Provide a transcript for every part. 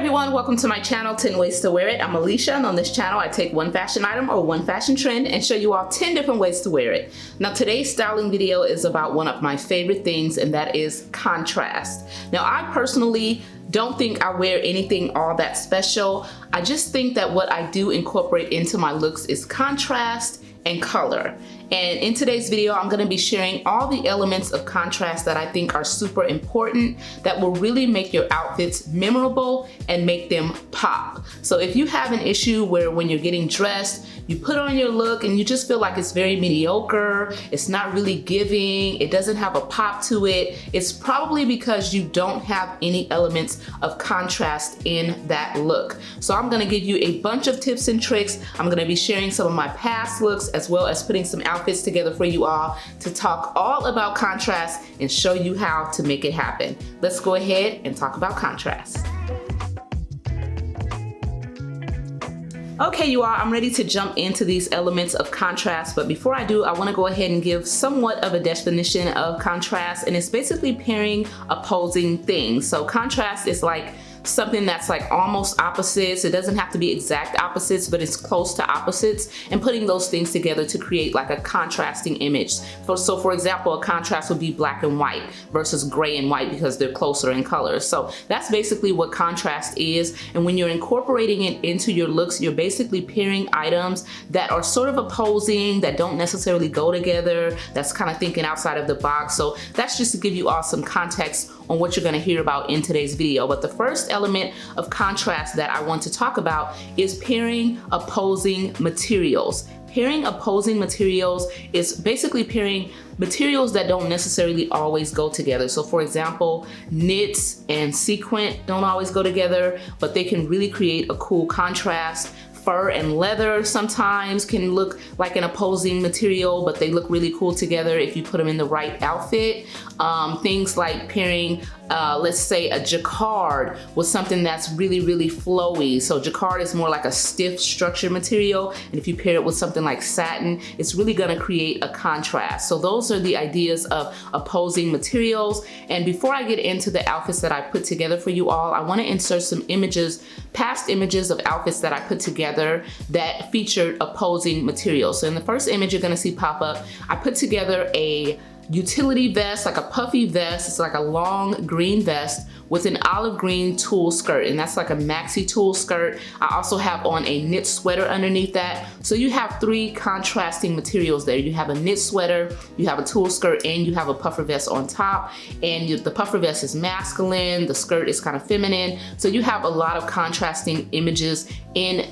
everyone, welcome to my channel, 10 Ways to Wear It. I'm Alicia, and on this channel I take one fashion item or one fashion trend and show you all 10 different ways to wear it. Now today's styling video is about one of my favorite things, and that is contrast. Now I personally don't think I wear anything all that special. I just think that what I do incorporate into my looks is contrast and color. And in today's video, I'm gonna be sharing all the elements of contrast that I think are super important that will really make your outfits memorable and make them pop. So if you have an issue where when you're getting dressed, you put on your look and you just feel like it's very mediocre, it's not really giving, it doesn't have a pop to it, it's probably because you don't have any elements of contrast in that look. So I'm gonna give you a bunch of tips and tricks. I'm gonna be sharing some of my past looks as well as putting some outfits together for you all to talk all about contrast and show you how to make it happen. Let's go ahead and talk about contrast. Okay, you all, I'm ready to jump into these elements of contrast, but before I do, I want to go ahead and give somewhat of a definition of contrast, and it's basically pairing opposing things. So contrast is like something that's like almost opposites. It doesn't have to be exact opposites, but it's close to opposites, and putting those things together to create like a contrasting image. So for example, a contrast would be black and white versus gray and white because they're closer in color. So that's basically what contrast is. And when you're incorporating it into your looks, you're basically pairing items that are sort of opposing, that don't necessarily go together, that's kind of thinking outside of the box. So that's just to give you all some context on what you're going to hear about in today's video. But the first element of contrast that I want to talk about is pairing opposing materials. Pairing opposing materials is basically pairing materials that don't necessarily always go together. So for example, knits and sequin don't always go together, but they can really create a cool contrast. Fur and leather sometimes can look like an opposing material, but they look really cool together if you put them in the right outfit. Things like pairing, let's say a jacquard with something that's really, really flowy. So jacquard is more like a stiff structured material, and if you pair it with something like satin, it's really gonna create a contrast. So those are the ideas of opposing materials. And before I get into the outfits that I put together for you all, I wanna insert some images, past images of outfits that I put together that featured opposing materials. So in the first image you're gonna see pop up, I put together a utility vest, like a puffy vest. It's like a long green vest with an olive green tulle skirt, and that's like a maxi tulle skirt. I also have on a knit sweater underneath that. So you have three contrasting materials there. You have a knit sweater, you have a tulle skirt, and you have a puffer vest on top. And the puffer vest is masculine, the skirt is kind of feminine. So you have a lot of contrasting images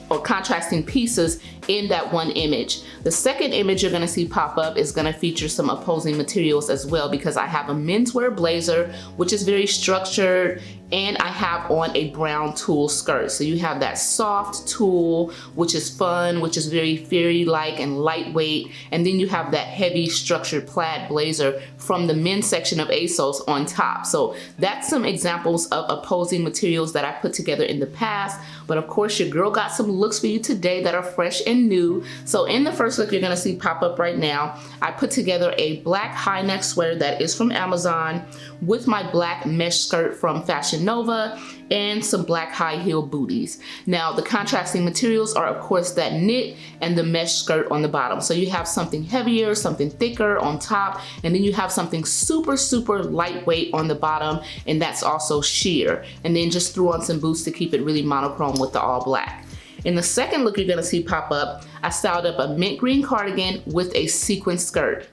or contrasting pieces in that one image. The second image you're gonna see pop up is gonna feature some opposing materials as well, because I have a menswear blazer, which is very structured, and I have on a brown tulle skirt. So you have that soft tulle, which is fun, which is very fairy-like and lightweight, and then you have that heavy structured plaid blazer from the men's section of ASOS on top. So that's some examples of opposing materials that I put together in the past, but of course your girl got some looks for you today that are fresh and new. So in the first look you're gonna see pop up right now, I put together a black high neck sweater that is from Amazon with my black mesh skirt from Fashion Nova and some black high heel booties. Now the contrasting materials are of course that knit and the mesh skirt on the bottom. So you have something heavier, something thicker on top, and then you have something super, super lightweight on the bottom, and that's also sheer. And then just threw on some boots to keep it really monochrome with the all black. In the second look you're gonna see pop up, I styled up a mint green cardigan with a sequin skirt.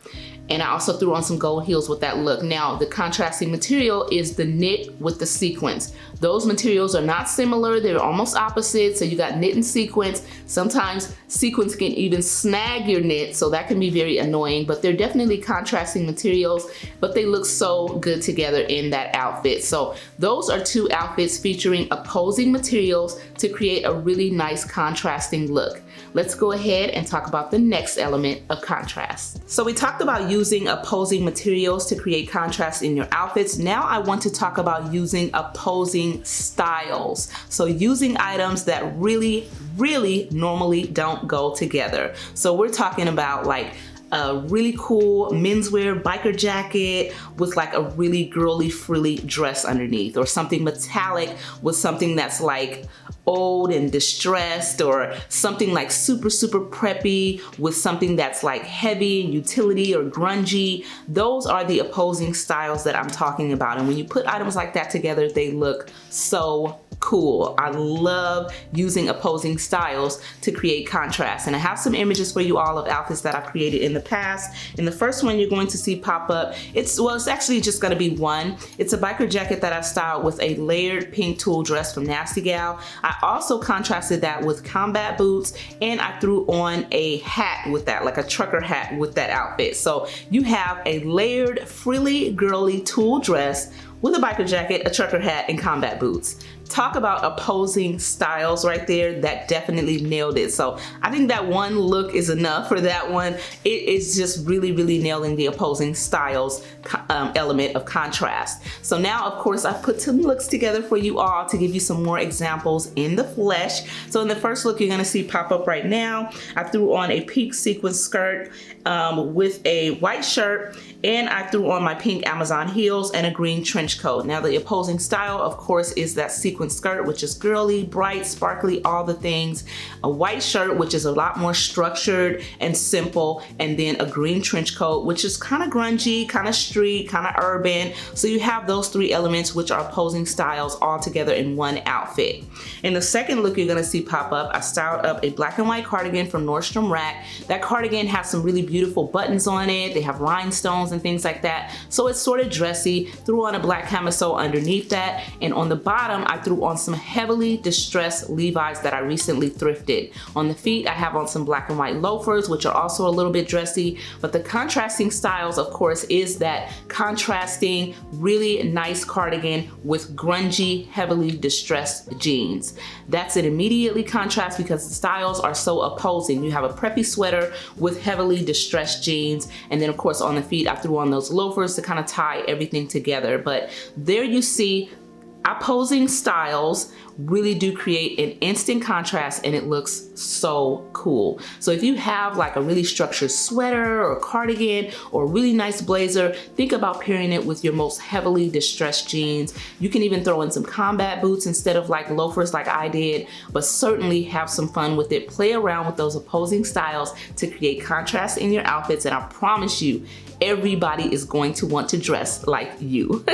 And I also threw on some gold heels with that look. Now, the contrasting material is the knit with the sequins. Those materials are not similar, they're almost opposite. So you got knit and sequins. Sometimes sequins can even snag your knit, so that can be very annoying, but they're definitely contrasting materials, but they look so good together in that outfit. So those are two outfits featuring opposing materials to create a really nice contrasting look. Let's go ahead and talk about the next element of contrast. So we talked about using opposing materials to create contrast in your outfits. Now I want to talk about using opposing styles. So using items that really normally don't go together. So we're talking about like a really cool menswear biker jacket with like a really girly frilly dress underneath, or something metallic with something that's like old and distressed, or something like super preppy with something that's like heavy and utility or grungy. Those are the opposing styles that I'm talking about, and when you put items like that together, they look so cool. I love using opposing styles to create contrast, and I have some images for you all of outfits that I've created in the past. And the first one you're going to see pop up, it's actually just going to be one. It's a biker jacket that I styled with a layered pink tulle dress from Nasty Gal. I also contrasted that with combat boots, and I threw on a hat with that, like a trucker hat with that outfit. So you have a layered frilly girly tulle dress with a biker jacket, a trucker hat, and combat boots. Talk about opposing styles right there. That definitely nailed it. So I think that one look is enough for that one. It is just really nailing the opposing styles element of contrast. So now, of course, I've put some looks together for you all to give you some more examples in the flesh. So in the first look you're gonna see pop up right now, I threw on a pink sequin skirt with a white shirt, and I threw on my pink Amazon heels and a green trench coat. Now the opposing style, of course, is that sequin skirt, which is girly, bright, sparkly, all the things. A white shirt, which is a lot more structured and simple, and then a green trench coat, which is kind of grungy, kind of street, kind of urban. So you have those three elements, which are opposing styles, all together in one outfit. In the second look you're gonna see pop up, I styled up a black and white cardigan from Nordstrom Rack. That cardigan has some really beautiful buttons on it. They have rhinestones and things like that. So it's sort of dressy. Threw on a black camisole underneath that, and on the bottom I threw on some heavily distressed Levi's that I recently thrifted. On the feet I have on some black and white loafers, which are also a little bit dressy, but the contrasting styles, of course, is that contrasting really nice cardigan with grungy, heavily distressed jeans. That's an immediately contrast because the styles are so opposing. You have a preppy sweater with heavily distressed jeans, and then of course on the feet I threw on those loafers to kind of tie everything together. But there you see, opposing styles really do create an instant contrast, and it looks so cool. So if you have like a really structured sweater or cardigan or a really nice blazer, think about pairing it with your most heavily distressed jeans. You can even throw in some combat boots instead of like loafers like I did, but certainly have some fun with it. Play around with those opposing styles to create contrast in your outfits, and I promise you, everybody is going to want to dress like you.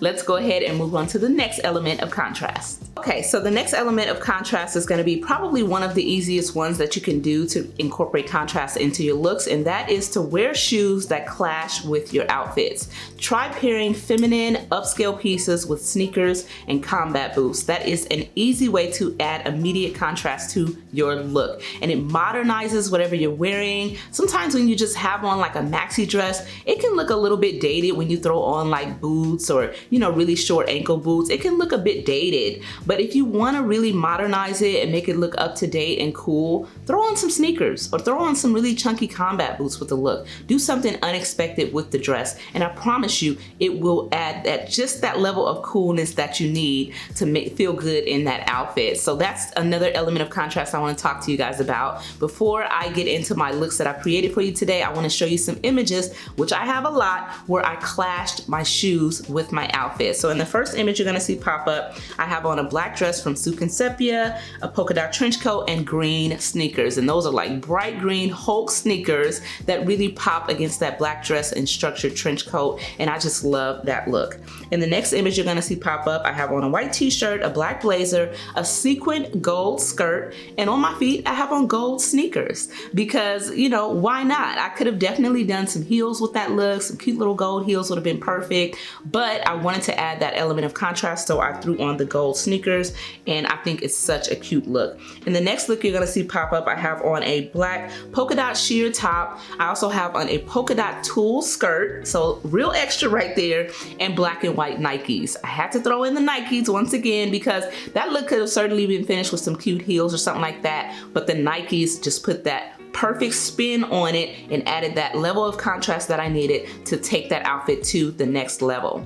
Let's go ahead and move on to the next element of contrast. Okay, so the next element of contrast is going to be probably one of the easiest ones that you can do to incorporate contrast into your looks, and that is to wear shoes that clash with your outfits. Try pairing feminine upscale pieces with sneakers and combat boots. That is an easy way to add immediate contrast to your look, and it modernizes whatever you're wearing. Sometimes when you just have on like a maxi dress, it can look a little bit dated when you throw on like boots or, you know, really short ankle boots. It can look a bit dated, but if you want to really modernize it and make it look up to date and cool, throw on some sneakers or throw on some really chunky combat boots with the look. Do something unexpected with the dress, and I promise you it will add just that level of coolness that you need to feel good in that outfit. So that's another element of contrast I want to talk to you guys about. Before I get into my looks that I created for you today, I want to show you some images, which I have a lot, where I clashed my shoes with my outfit. So in the first image you're gonna see pop up, I have on a black dress from Soup and Sepia, a polka dot trench coat, and green sneakers. And those are like bright green Hulk sneakers that really pop against that black dress and structured trench coat, and I just love that look. In the next image you're gonna see pop up, I have on a white t-shirt, a black blazer, a sequined gold skirt, and on my feet I have on gold sneakers because, you know, why not? I could have definitely done some heels with that look. Some cute little gold heels would have been perfect, but I wanted to add that element of contrast, so I threw on the gold sneakers, and I think it's such a cute look. In the next look you're gonna see pop up, I have on a black polka dot sheer top. I also have on a polka dot tulle skirt, so real extra right there, and black and white Nikes. I had to throw in the Nikes once again because that look could have certainly been finished with some cute heels or something like that, but the Nikes just put that perfect spin on it and added that level of contrast that I needed to take that outfit to the next level.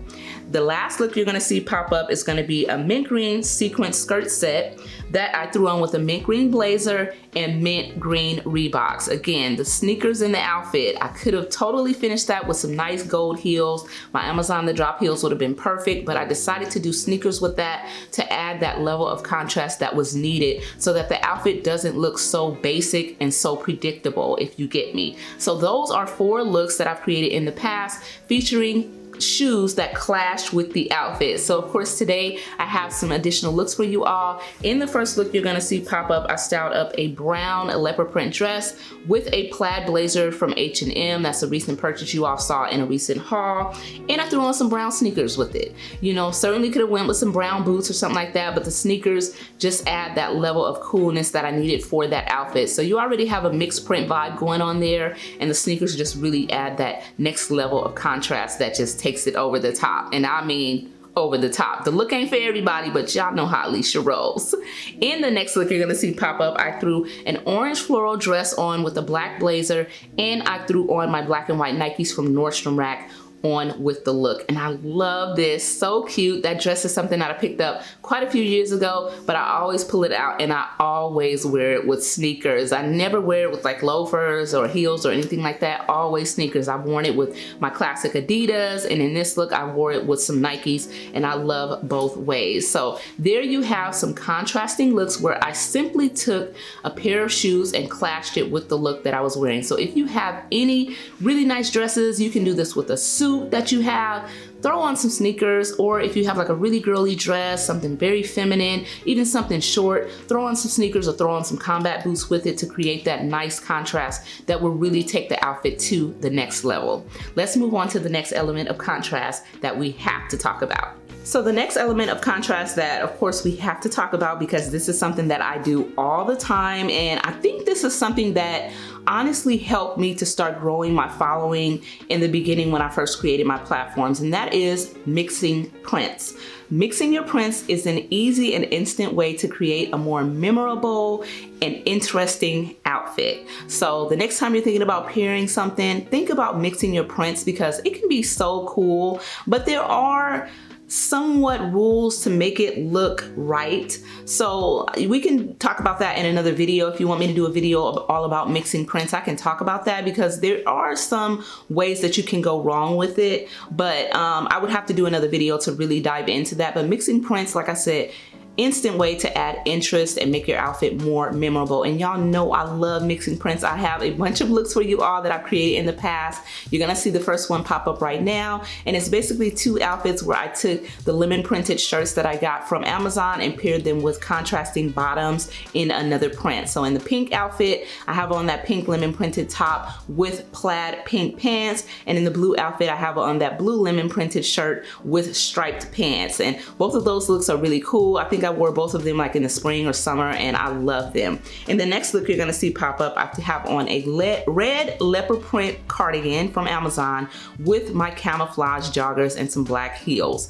The last look you're gonna see pop up is gonna be a mint green sequin skirt set that I threw on with a mint green blazer and mint green Reeboks. Again, the sneakers in the outfit, I could have totally finished that with some nice gold heels. My Amazon The Drop heels would have been perfect, but I decided to do sneakers with that to add that level of contrast that was needed so that the outfit doesn't look so basic and so predictable, if you get me. So those are 4 looks that I've created in the past featuring shoes that clash with the outfit. So of course today I have some additional looks for you all. In the first look you're gonna see pop up, I styled up a brown leopard print dress with a plaid blazer from H&M. That's a recent purchase you all saw in a recent haul. And I threw on some brown sneakers with it. You know, certainly could have went with some brown boots or something like that, but the sneakers just add that level of coolness that I needed for that outfit. So you already have a mixed print vibe going on there, and the sneakers just really add that next level of contrast that just takes it over the top. And I mean over the top. The look ain't for everybody, but y'all know how Alicia rolls. In the next look you're gonna see pop up, I threw an orange floral dress on with a black blazer, and I threw on my black and white Nikes from Nordstrom Rack on with the look. And I love this, so cute. That dress is something that I picked up quite a few years ago, but I always pull it out and I always wear it with sneakers. I never wear it with like loafers or heels or anything like that, always sneakers. I've worn it with my classic Adidas, and in this look I wore it with some Nikes, and I love both ways. So there you have some contrasting looks where I simply took a pair of shoes and clashed it with the look that I was wearing. So if you have any really nice dresses, you can do this with a suit that you have, throw on some sneakers, or if you have like a really girly dress, something very feminine, even something short, throw on some sneakers or throw on some combat boots with it to create that nice contrast that will really take the outfit to the next level. Let's move on to the next element of contrast that we have to talk about. So the next element of contrast that of course we have to talk about, because this is something that I do all the time, and I think this is something that honestly helped me to start growing my following in the beginning when I first created my platforms, and that is mixing prints. Mixing your prints is an easy and instant way to create a more memorable and interesting outfit. So the next time you're thinking about pairing something, think about mixing your prints, because it can be so cool, but there are somewhat rules to make it look right. So we can talk about that in another video. If you want me to do a video all about mixing prints, I can talk about that, because there are some ways that you can go wrong with it, but I would have to do another video to really dive into that. But mixing prints, like I said, instant way to add interest and make your outfit more memorable. And y'all know I love mixing prints. I have a bunch of looks for you all that I've created in the past. You're gonna see the first one pop up right now, and it's basically 2 outfits where I took the lemon printed shirts that I got from Amazon and paired them with contrasting bottoms in another print. So in the pink outfit, I have on that pink lemon printed top with plaid pink pants, and in the blue outfit I have on that blue lemon printed shirt with striped pants. And both of those looks are really cool. I think I wore both of them like in the spring or summer, and I love them. In the next look you're gonna see pop up, I have on a red leopard print cardigan from Amazon with my camouflage joggers and some black heels.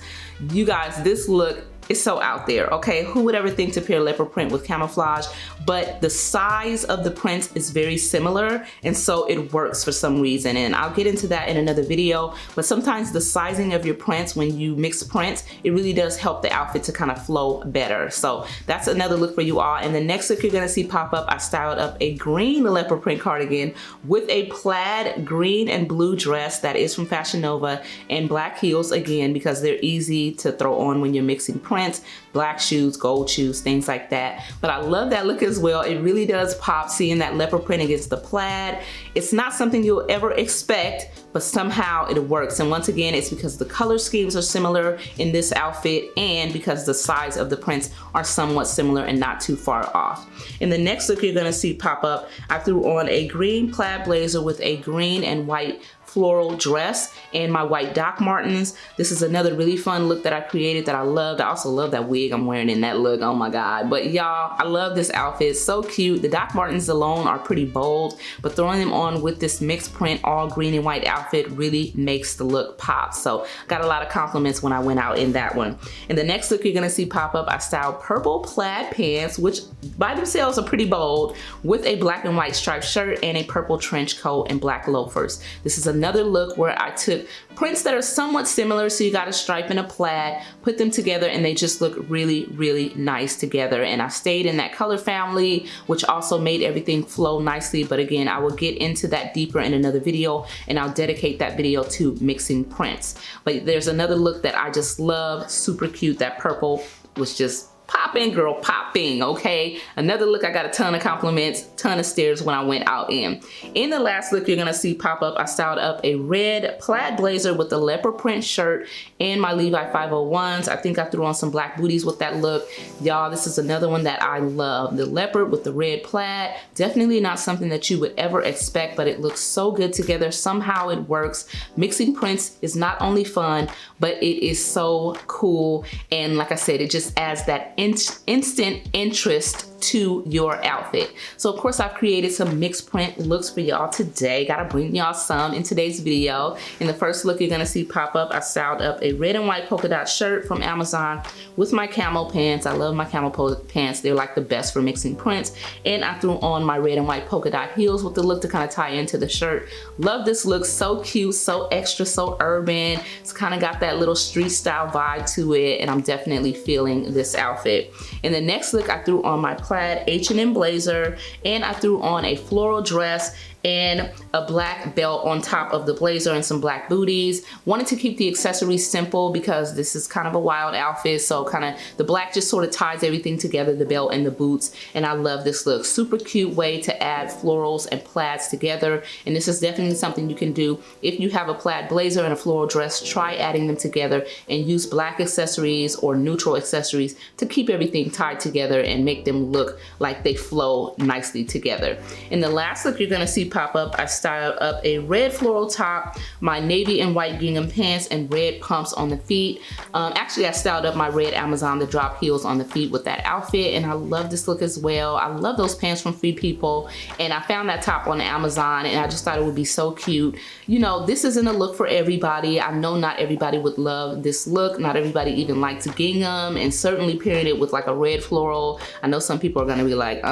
You guys, this look is so out there, okay? Who would ever think to pair leopard print with camouflage? But the size of the prints is very similar, and so it works for some reason, and I'll get into that in another video. But sometimes the sizing of your prints, when you mix prints, it really does help the outfit to kind of flow better. So that's another look for you all. And the next look you're gonna see pop up, I styled up a green leopard print cardigan with a plaid green and blue dress that is from Fashion Nova, and black heels, again, because they're easy to throw on when you're mixing prints, black shoes, gold shoes, things like that. But I love that look as well. It really does pop seeing that leopard print against the plaid. It's not something you'll ever expect, but somehow it works. And once again, it's because the color schemes are similar in this outfit, and because the size of the prints are somewhat similar and not too far off. In the next look you're gonna see pop up, I threw on a green plaid blazer with a green and white floral dress and my white Doc Martens. This is another really fun look that I created that I loved. I also love that wig I'm wearing in that look, oh my God. But y'all, I love this outfit, it's so cute. The Doc Martens alone are pretty bold, but throwing them on with this mixed print, all green and white outfit really makes the look pop. So got a lot of compliments when I went out in that one. In the next look you're gonna see pop up, I styled purple plaid pants, which by themselves are pretty bold, with a black and white striped shirt and a purple trench coat and black loafers. This is another another look where I took prints that are somewhat similar, so you got a stripe and a plaid, put them together, and they just look really, really nice together. And I stayed in that color family, which also made everything flow nicely. But again, I will get into that deeper in another video, and I'll dedicate that video to mixing prints. But there's another look that I just love, super cute. That purple was just popping, girl, popping, okay? Another look I got a ton of compliments, ton of stares when I went out in. In the last look you're gonna see pop up, I styled up a red plaid blazer with the leopard print shirt and my Levi 501s. I think I threw on some black booties with that look. Y'all, this is another one that I love. The leopard with the red plaid, definitely not something that you would ever expect, but it looks so good together. Somehow it works. Mixing prints is not only fun, but it is so cool. And like I said, it just adds that instant interest to your outfit. So of course I've created some mixed print looks for y'all today. Gotta bring y'all some in today's video. In the first look you're gonna see pop up, I styled up a red and white polka dot shirt from Amazon with my camo pants. I love my camo pants. They're like the best for mixing prints. And I threw on my red and white polka dot heels with the look to kind of tie into the shirt. Love this look, so cute, so extra, so urban. It's kind of got that little street style vibe to it, and I'm definitely feeling this outfit. In the next look I threw on my plaid H&M blazer, and I threw on a floral dress and a black belt on top of the blazer and some black booties. Wanted to keep the accessories simple because this is kind of a wild outfit, so kind of the black just sort of ties everything together, the belt and the boots, and I love this look. Super cute way to add florals and plaids together, and this is definitely something you can do. If you have a plaid blazer and a floral dress, try adding them together and use black accessories or neutral accessories to keep everything tied together and make them look like they flow nicely together. In the last look you're gonna see pop up, I styled up a red floral top, my navy and white gingham pants, and red pumps on the feet. Actually I styled up my red Amazon the drop heels on the feet with that outfit, and I love this look as well. I love those pants from Free People, and I found that top on Amazon and I just thought it would be so cute. You know, this isn't a look for everybody. I know not everybody would love this look. Not everybody even likes gingham, and certainly pairing it with like a red floral, I know some people are gonna be like,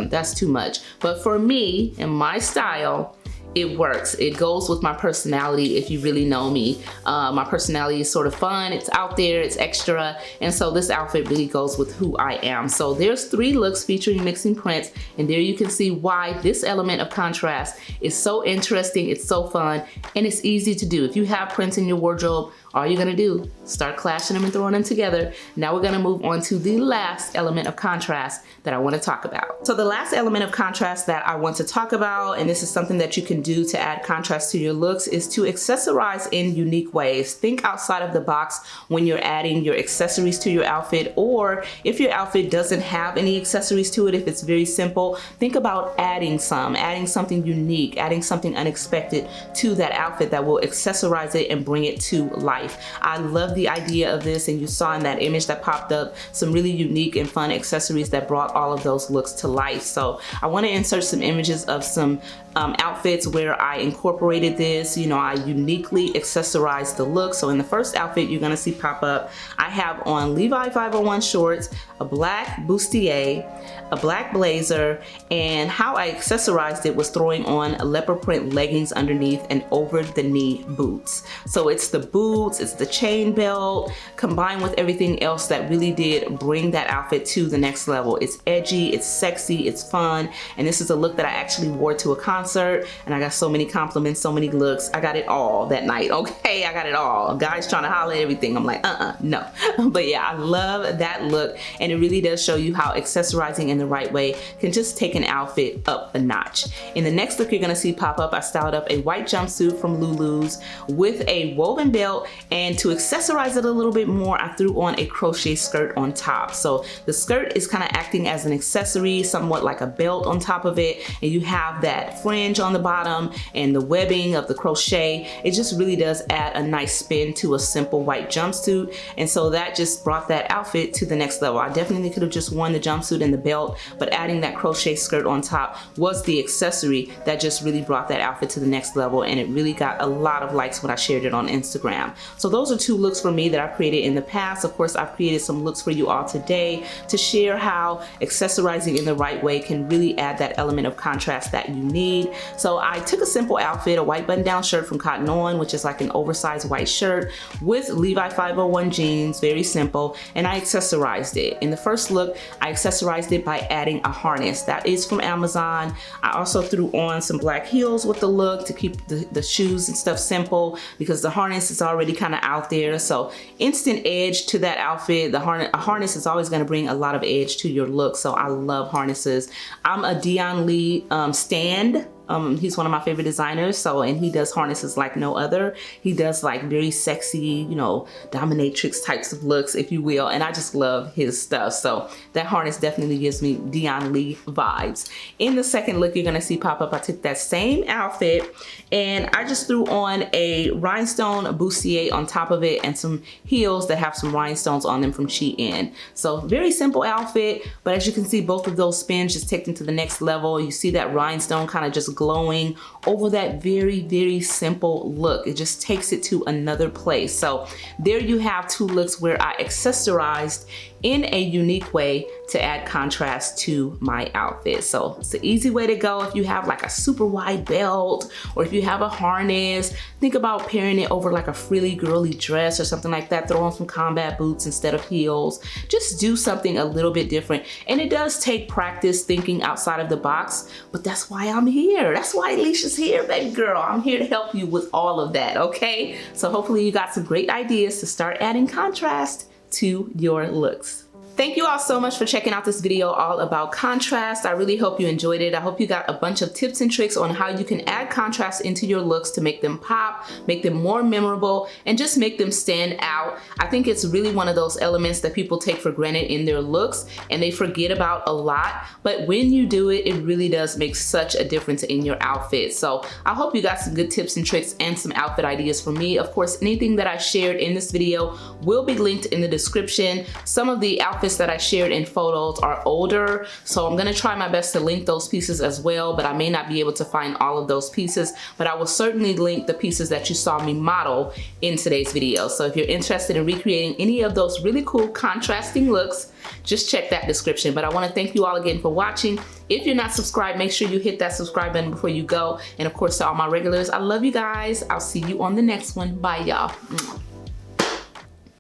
that's too much. But for me and my style, it works. It goes with my personality. If you really know me, my personality is sort of fun, it's out there, it's extra, and so this outfit really goes with who I am. So there's 3 looks featuring mixing prints, and there you can see why this element of contrast is so interesting, it's so fun, and it's easy to do. If you have prints in your wardrobe, all you're gonna do, start clashing them and throwing them together. Now we're gonna move on to the last element of contrast that I wanna talk about. So the last element of contrast that I want to talk about, and this is something that you can do to add contrast to your looks, is to accessorize in unique ways. Think outside of the box when you're adding your accessories to your outfit, or if your outfit doesn't have any accessories to it, if it's very simple, think about adding something unique, adding something unexpected to that outfit that will accessorize it and bring it to life. I love the idea of this, and you saw in that image that popped up some really unique and fun accessories that brought all of those looks to life. So I want to insert some images of some outfits where I incorporated this. You know, I uniquely accessorized the look. So in the first outfit you're gonna see pop up, I have on Levi 501 shorts, a black bustier, a black blazer, and how I accessorized it was throwing on leopard print leggings underneath and over the knee boots. So it's the boots, it's the chain belt, combined with everything else that really did bring that outfit to the next level. It's edgy, it's sexy, it's fun, and this is a look that I actually wore to a concert, and I got so many compliments, so many looks. I got it all that night, okay? I got it all. Guys trying to holler at everything. I'm like, no. But yeah, I love that look, and it really does show you how accessorizing in the right way can just take an outfit up a notch. In the next look you're gonna see pop up, I styled up a white jumpsuit from Lulu's with a woven belt, and to accessorize it a little bit more, I threw on a crochet skirt on top. So the skirt is kind of acting as an accessory, somewhat like a belt on top of it, and you have that fringe on the bottom and the webbing of the crochet. It just really does add a nice spin to a simple white jumpsuit, and so that just brought that outfit to the next level. I definitely could have just worn the jumpsuit and the belt, but adding that crochet skirt on top was the accessory that just really brought that outfit to the next level, and it really got a lot of likes when I shared it on Instagram. So those are 2 looks for me that I've created in the past. Of course, I've created some looks for you all today to share how accessorizing in the right way can really add that element of contrast that you need. So I took a simple outfit, a white button-down shirt from Cotton On, which is like an oversized white shirt with Levi 501 jeans, very simple, and I accessorized it. In the first look, I accessorized it by adding a harness. That is from Amazon. I also threw on some black heels with the look to keep the shoes and stuff simple because the harness is already kind of out there. So instant edge to that outfit. A harness is always going to bring a lot of edge to your look. So I love harnesses. I'm a Dion Lee stan. He's one of my favorite designers, and he does harnesses like no other. He does like very sexy, you know, dominatrix types of looks, if you will, and I just love his stuff. So that harness definitely gives me Dion Lee vibes. In the second look you're gonna see pop up, I took that same outfit and I just threw on a rhinestone bustier on top of it and some heels that have some rhinestones on them from Shein. So very simple outfit, but as you can see, both of those spins just take them to the next level. You see that rhinestone kind of just glowing over that very, very simple look. It just takes it to another place. So there you have 2 looks where I accessorized in a unique way to add contrast to my outfit. So it's the easy way to go. If you have like a super wide belt or if you have a harness, think about pairing it over like a frilly girly dress or something like that. Throw on some combat boots instead of heels. Just do something a little bit different. And it does take practice thinking outside of the box, but that's why I'm here. That's why Alicia's here, baby girl. I'm here to help you with all of that, okay? So hopefully you got some great ideas to start adding contrast to your looks. Thank you all so much for checking out this video all about contrast. I really hope you enjoyed it. I hope you got a bunch of tips and tricks on how you can add contrast into your looks to make them pop, make them more memorable, and just make them stand out. I think it's really one of those elements that people take for granted in their looks and they forget about a lot. But when you do it, it really does make such a difference in your outfit. So I hope you got some good tips and tricks and some outfit ideas for me. Of course, anything that I shared in this video will be linked in the description. Some of the outfits that I shared in photos are older, so I'm gonna try my best to link those pieces as well, but I may not be able to find all of those pieces, but I will certainly link the pieces that you saw me model in today's video. So if you're interested in recreating any of those really cool contrasting looks, just check that description. But I want to thank you all again for watching. If you're not subscribed, make sure you hit that subscribe button before you go. And of course, to all my regulars, I love you guys. I'll see you on the next one. Bye, y'all.